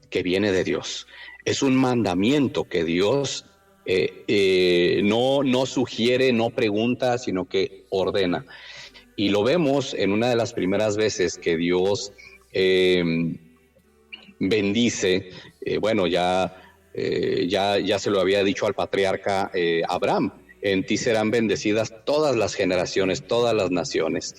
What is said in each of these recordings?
que viene de Dios. Es un mandamiento que Dios no sugiere, no pregunta, sino que ordena. Y lo vemos en una de las primeras veces que Dios bendice, ya se lo había dicho al patriarca Abraham: en ti serán bendecidas todas las generaciones, todas las naciones,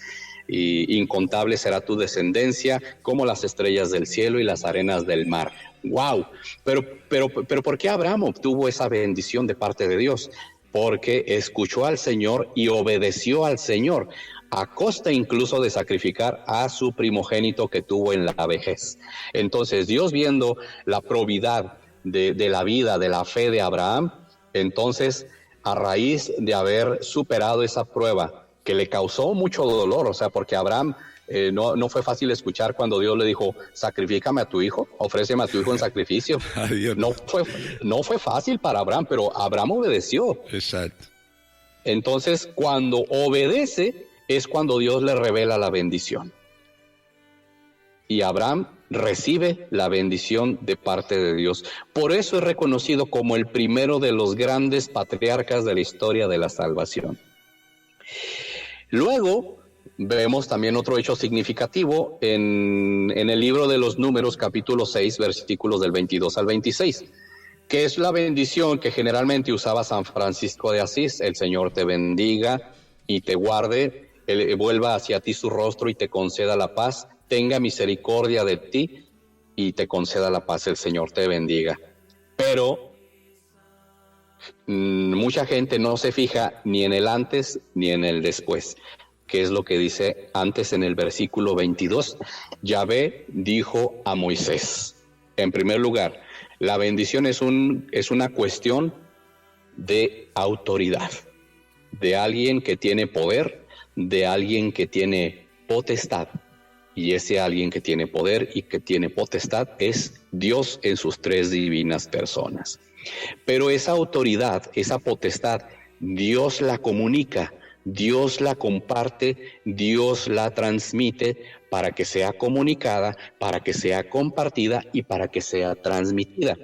y incontable será tu descendencia como las estrellas del cielo y las arenas del mar. ¡Wow! Pero ¿por qué Abraham obtuvo esa bendición de parte de Dios? Porque escuchó al Señor y obedeció al Señor, a costa incluso de sacrificar a su primogénito que tuvo en la vejez. Entonces, Dios, viendo la probidad de la vida, de la fe de Abraham, entonces, a raíz de haber superado esa prueba que le causó mucho dolor, o sea, porque Abraham no fue fácil escuchar cuando Dios le dijo: sacrifícame a tu hijo, ofréceme a tu hijo en sacrificio. No fue fácil para Abraham, pero Abraham obedeció. Exacto. Entonces, cuando obedece es cuando Dios le revela la bendición. Y Abraham recibe la bendición de parte de Dios. Por eso es reconocido como el primero de los grandes patriarcas de la historia de la salvación. Luego vemos también otro hecho significativo en el libro de los Números, capítulo 6, versículos del 22 al 26, que es la bendición que generalmente usaba San Francisco de Asís: el Señor te bendiga y te guarde, vuelva hacia ti su rostro y te conceda la paz, tenga misericordia de ti y te conceda la paz, el Señor te bendiga. Pero mucha gente no se fija ni en el antes ni en el después. ¿Qué es lo que dice antes en el versículo 22? Yahvé dijo a Moisés. En primer lugar, la bendición es una cuestión de autoridad, de alguien que tiene poder, de alguien que tiene potestad. Y ese alguien que tiene poder y que tiene potestad es Dios en sus tres divinas personas. Pero esa autoridad, esa potestad, Dios la comunica, Dios la comparte, Dios la transmite para que sea comunicada, para que sea compartida y para que sea transmitida.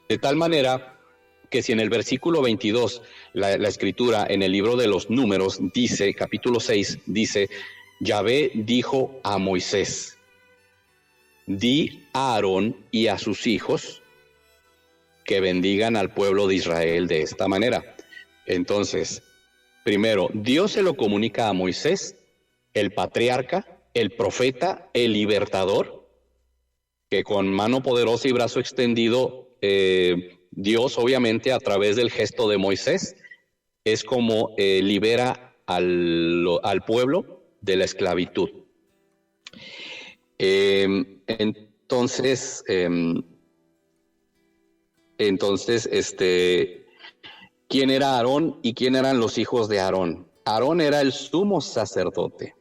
De tal manera que si en el versículo 22, la escritura en el libro de los Números dice, capítulo 6, dice: Yahvé dijo a Moisés: di a Aarón y a sus hijos que bendigan al pueblo de Israel de esta manera. Entonces, primero, Dios se lo comunica a Moisés, el patriarca, el profeta, el libertador, que con mano poderosa y brazo extendido, Dios, obviamente, a través del gesto de Moisés, es como libera al pueblo de la esclavitud. Entonces, ¿quién era Aarón y quién eran los hijos de Aarón? Aarón era el sumo sacerdote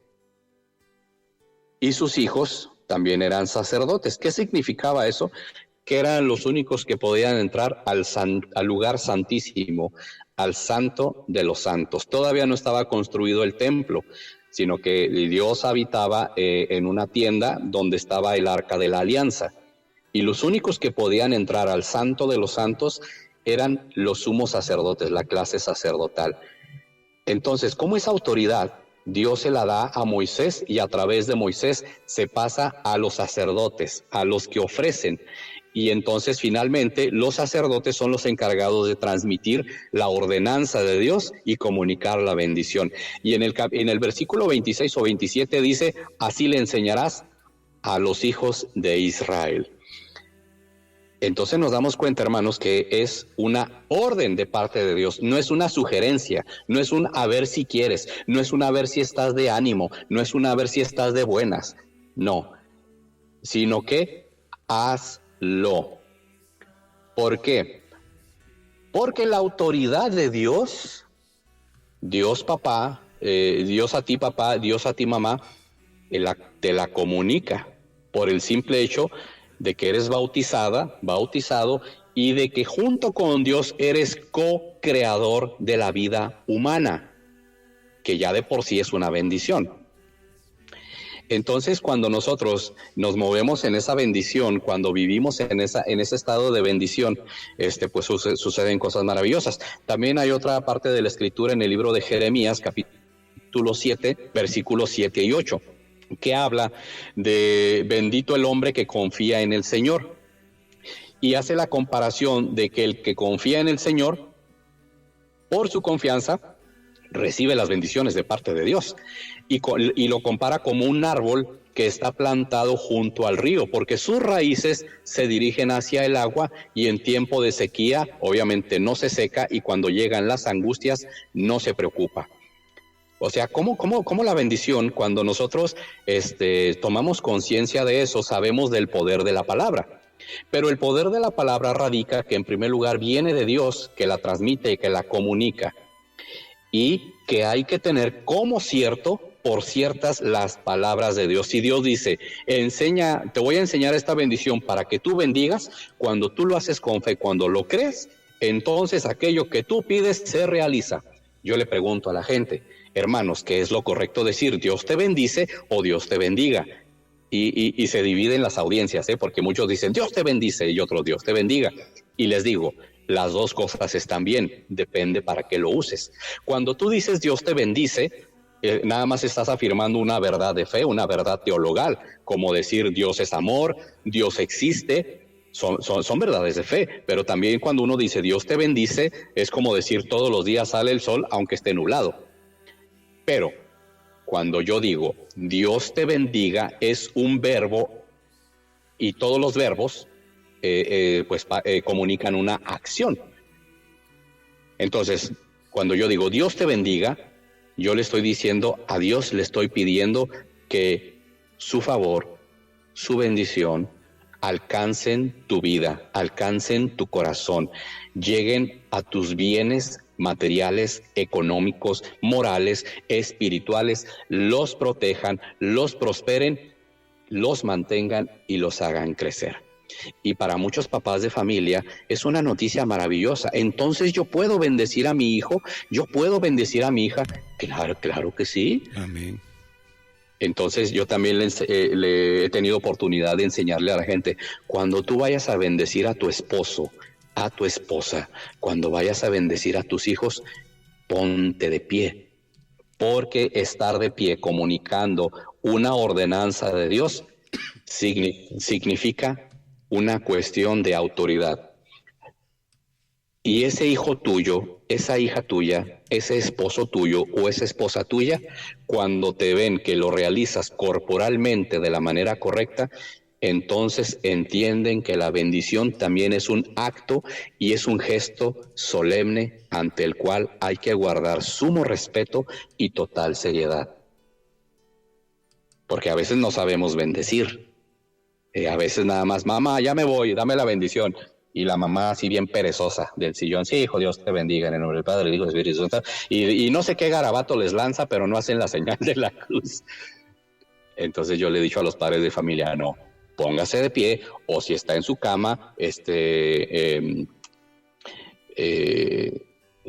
y sus hijos también eran sacerdotes. ¿Qué significaba eso? Que eran los únicos que podían entrar al lugar santísimo, al santo de los santos. Todavía no estaba construido el templo, sino que Dios habitaba en una tienda donde estaba el arca de la alianza. Y los únicos que podían entrar al santo de los santos eran los sumos sacerdotes, la clase sacerdotal. Entonces, ¿cómo esa autoridad Dios se la da a Moisés y a través de Moisés se pasa a los sacerdotes, a los que ofrecen? Y entonces finalmente los sacerdotes son los encargados de transmitir la ordenanza de Dios y comunicar la bendición. Y en el versículo 26 o 27 dice: así le enseñarás a los hijos de Israel. Entonces nos damos cuenta, hermanos, que es una orden de parte de Dios, no es una sugerencia, no es un a ver si quieres, no es un a ver si estás de ánimo, no es un a ver si estás de buenas, no, sino que hazlo. ¿Por qué? Porque la autoridad de Dios, Dios papá, Dios a ti papá, Dios a ti mamá, te la comunica por el simple hecho de que eres bautizado, y de que junto con Dios eres co-creador de la vida humana, que ya de por sí es una bendición. Entonces, cuando nosotros nos movemos en esa bendición, cuando vivimos en ese estado de bendición, pues suceden cosas maravillosas. También hay otra parte de la escritura en el libro de Jeremías, capítulo 7, versículos 7 y 8, que habla de bendito el hombre que confía en el Señor. Y hace la comparación de que el que confía en el Señor, por su confianza, recibe las bendiciones de parte de Dios. Y lo compara como un árbol que está plantado junto al río, porque sus raíces se dirigen hacia el agua y en tiempo de sequía obviamente no se seca, y cuando llegan las angustias no se preocupa. O sea, ¿cómo la bendición, cuando nosotros tomamos conciencia de eso, sabemos del poder de la palabra? Pero el poder de la palabra radica que en primer lugar viene de Dios, que la transmite y que la comunica, y que hay que tener como cierto por ciertas las palabras de Dios. Si Dios dice, te voy a enseñar esta bendición para que tú bendigas, cuando tú lo haces con fe, cuando lo crees, entonces aquello que tú pides se realiza. Yo le pregunto a la gente, hermanos, ¿qué es lo correcto decir? ¿Dios te bendice o Dios te bendiga? Y se dividen las audiencias, porque muchos dicen Dios te bendice y otros Dios te bendiga. Y les digo, las dos cosas están bien, depende para qué lo uses. Cuando tú dices Dios te bendice, nada más estás afirmando una verdad de fe, una verdad teologal, como decir Dios es amor, Dios existe. Son verdades de fe, pero también cuando uno dice Dios te bendice, es como decir todos los días sale el sol aunque esté nublado. Pero cuando yo digo Dios te bendiga, es un verbo, y todos los verbos comunican una acción. Entonces, cuando yo digo Dios te bendiga, yo le estoy diciendo a Dios, le estoy pidiendo que su favor, su bendición, alcancen tu vida, alcancen tu corazón, lleguen a tus bienes materiales, económicos, morales, espirituales, los protejan, los prosperen, los mantengan y los hagan crecer. Y para muchos papás de familia es una noticia maravillosa. Entonces yo puedo bendecir a mi hijo, yo puedo bendecir a mi hija. Claro que sí. Amén. Entonces yo también le he tenido oportunidad de enseñarle a la gente, cuando tú vayas a bendecir a tu esposo, a tu esposa, cuando vayas a bendecir a tus hijos, ponte de pie, porque estar de pie comunicando una ordenanza de Dios significa una cuestión de autoridad. Y ese hijo tuyo, esa hija tuya, ese esposo tuyo o esa esposa tuya, cuando te ven que lo realizas corporalmente de la manera correcta, entonces entienden que la bendición también es un acto y es un gesto solemne ante el cual hay que guardar sumo respeto y total seriedad. Porque a veces no sabemos bendecir. A veces nada más, mamá, ya me voy, dame la bendición. Y la mamá así bien perezosa del sillón, sí, hijo, Dios te bendiga en el nombre del Padre, del Hijo y del Espíritu Santo. Y no sé qué garabato les lanza, pero no hacen la señal de la cruz. Entonces yo le he dicho a los padres de familia, no, póngase de pie, o si está en su cama,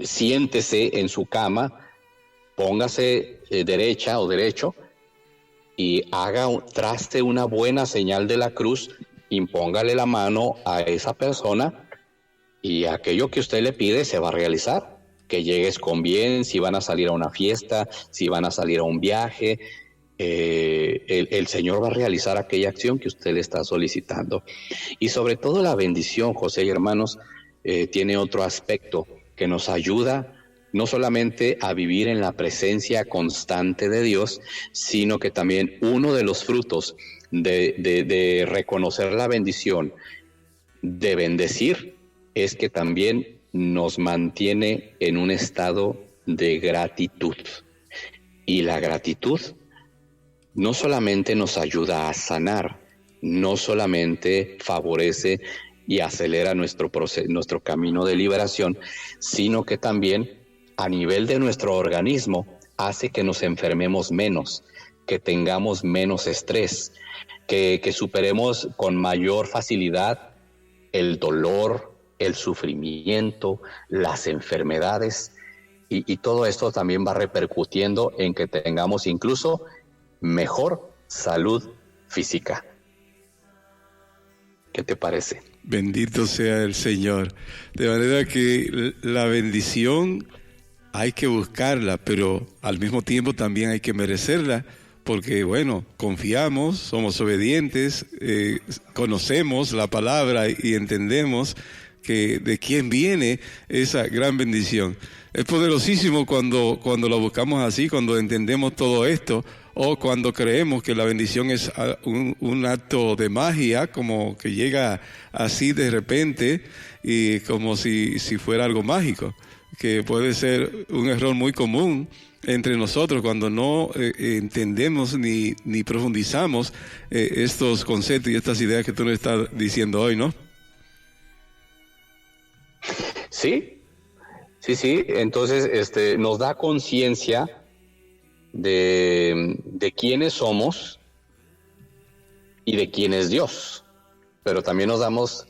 siéntese en su cama, póngase derecha o derecho, y traste una buena señal de la cruz, impóngale la mano a esa persona y aquello que usted le pide se va a realizar. Que llegues con bien, si van a salir a una fiesta, si van a salir a un viaje, el Señor va a realizar aquella acción que usted le está solicitando. Y sobre todo la bendición, José y hermanos, tiene otro aspecto que nos ayuda no solamente a vivir en la presencia constante de Dios, sino que también uno de los frutos de reconocer la bendición, de bendecir, es que también nos mantiene en un estado de gratitud. Y la gratitud no solamente nos ayuda a sanar, no solamente favorece y acelera nuestro camino de liberación, sino que también a nivel de nuestro organismo hace que nos enfermemos menos, que tengamos menos estrés, que superemos con mayor facilidad el dolor, el sufrimiento, las enfermedades, y todo esto también va repercutiendo en que tengamos incluso mejor salud física. ¿Qué te parece? Bendito sea el Señor. De manera que la bendición hay que buscarla, pero al mismo tiempo también hay que merecerla, porque bueno, confiamos, somos obedientes, conocemos la palabra y entendemos que de quién viene esa gran bendición. Es poderosísimo cuando la buscamos así, cuando entendemos todo esto, o cuando creemos que la bendición es un acto de magia, como que llega así de repente y como si fuera algo mágico, que puede ser un error muy común entre nosotros cuando no entendemos ni profundizamos estos conceptos y estas ideas que tú nos estás diciendo hoy, ¿no? Sí. Entonces, nos da conciencia de quiénes somos y de quién es Dios. Pero también nos damos,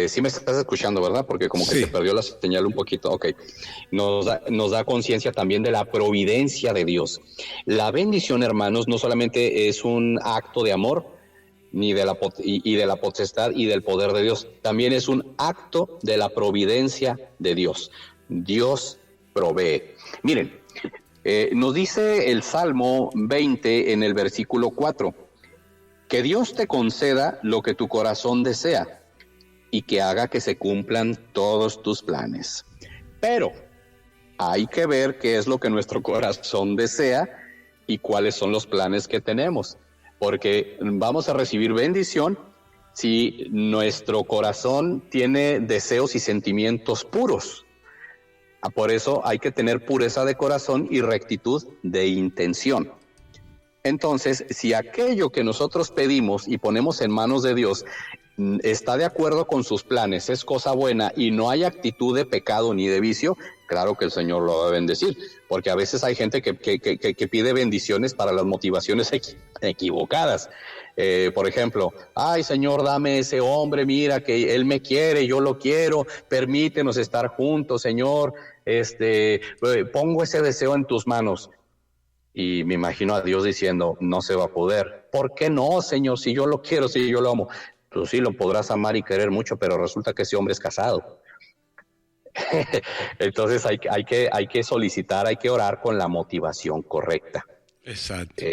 sí me estás escuchando, ¿verdad? Porque como que Sí. se perdió la señal un poquito. Ok. Nos da conciencia también de la providencia de Dios. La bendición, hermanos, no solamente es un acto de amor, ni de la potestad y del poder de Dios. También es un acto de la providencia de Dios. Dios provee. Miren, nos dice el Salmo 20 en el versículo 4, que Dios te conceda lo que tu corazón desea y que haga que se cumplan todos tus planes. Pero hay que ver qué es lo que nuestro corazón desea y cuáles son los planes que tenemos, porque vamos a recibir bendición si nuestro corazón tiene deseos y sentimientos puros. Por eso hay que tener pureza de corazón y rectitud de intención. Entonces, si aquello que nosotros pedimos y ponemos en manos de Dios está de acuerdo con sus planes, es cosa buena y no hay actitud de pecado ni de vicio, claro que el Señor lo va a bendecir, porque a veces hay gente que pide bendiciones para las motivaciones equivocadas. Por ejemplo, ay Señor, dame ese hombre, mira que él me quiere, yo lo quiero, permítenos estar juntos, Señor, pongo ese deseo en tus manos. Y me imagino a Dios diciendo, no se va a poder. ¿Por qué no, Señor? Si yo lo quiero, si yo lo amo. Tú sí lo podrás amar y querer mucho, pero resulta que ese hombre es casado. Entonces hay que solicitar, hay que orar con la motivación correcta. Exacto.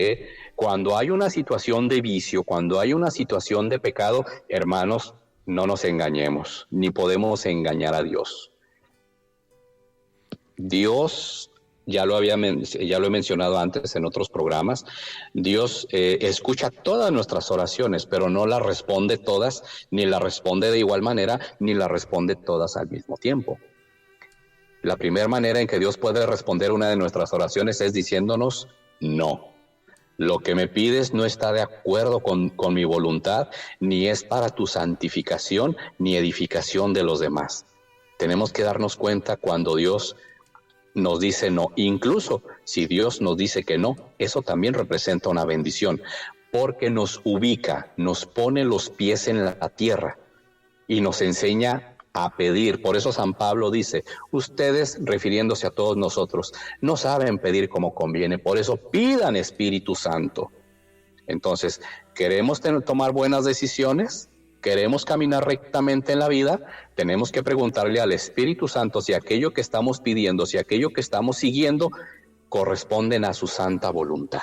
Cuando hay una situación de vicio, cuando hay una situación de pecado, hermanos, no nos engañemos, ni podemos engañar a Dios. Dios, ya lo he mencionado antes en otros programas, Dios escucha todas nuestras oraciones, pero no las responde todas, ni las responde de igual manera, ni las responde todas al mismo tiempo. La primera manera en que Dios puede responder una de nuestras oraciones es diciéndonos no. Lo que me pides no está de acuerdo con mi voluntad, ni es para tu santificación, ni edificación de los demás. Tenemos que darnos cuenta cuando Dios nos dice no. Incluso si Dios nos dice que no, eso también representa una bendición, porque nos ubica, nos pone los pies en la tierra y nos enseña a pedir. Por eso San Pablo dice, ustedes, refiriéndose a todos nosotros, no saben pedir como conviene, por eso pidan Espíritu Santo. Entonces, ¿queremos tomar buenas decisiones? ¿Queremos caminar rectamente en la vida? Tenemos que preguntarle al Espíritu Santo si aquello que estamos pidiendo, si aquello que estamos siguiendo, corresponden a su santa voluntad.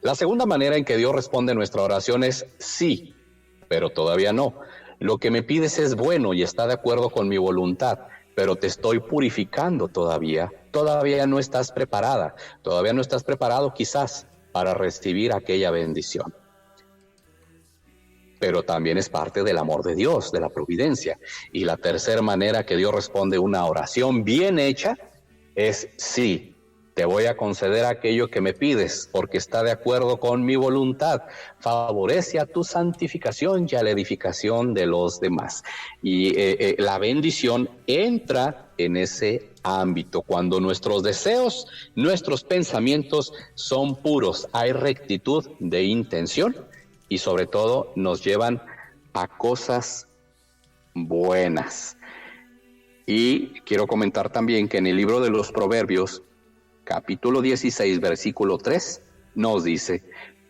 La segunda manera en que Dios responde a nuestra oración es sí, pero todavía no. Lo que me pides es bueno y está de acuerdo con mi voluntad, pero te estoy purificando todavía. Todavía no estás preparada, todavía no estás preparado quizás para recibir aquella bendición. Pero también es parte del amor de Dios, de la providencia. Y la tercera manera que Dios responde una oración bien hecha es sí. Te voy a conceder aquello que me pides, porque está de acuerdo con mi voluntad. Favorece a tu santificación y a la edificación de los demás. Y la bendición entra en ese ámbito, cuando nuestros deseos, nuestros pensamientos son puros, hay rectitud de intención y sobre todo nos llevan a cosas buenas. Y quiero comentar también que en el libro de los Proverbios, capítulo 16, versículo 3, nos dice,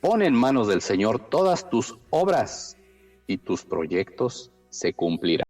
Pon en manos del Señor todas tus obras y tus proyectos se cumplirán.